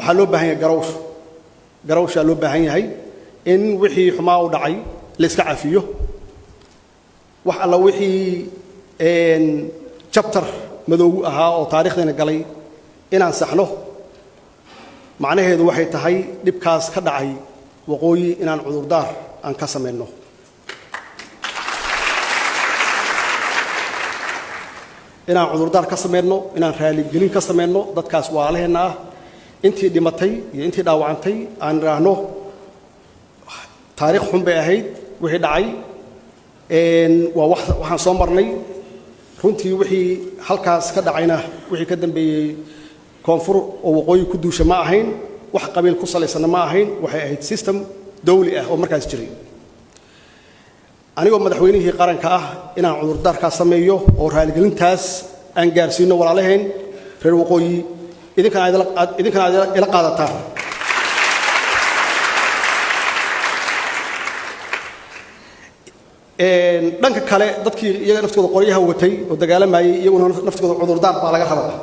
وحلو بهاي قروش لو بهاي هاي إن وحي حماو دعي لسه عفيه وحلا وحي إن chapter مدو أو تاريخنا قلي إن أنصحنه معناه هذا وحي تهاي لبكاس كدعي وقوي إن عذر دار أن كسم منه إن عذر دار كسم منه إن رالي جلين كسم منه ضد كاس وعليهنا أنتي دمتي أنتي داوعنتي أن رهنه تاريخهم بأهيد وحي دعي إن وحن صمرني runtii wixii halkaas ka dhacayna wixii ka dambeeyay koonfur oo waqooyi ku duusha ma ahayn wax qabiil ku salaysan ma ahayn waxay ahayd system dawli ah oo markaas jiray anigoo madaxweynihii qaranka ah inaan cudurdaar ka sameeyo oo raaligelintaas aan gaarsiino walaalaheen reer waqooyi idinkana ila qaadataan dhanka kale dadkii iyaga naftooda qoryaha watay oo dagaalamayay iyaguna naftooda cudurdaar baa laga rabaa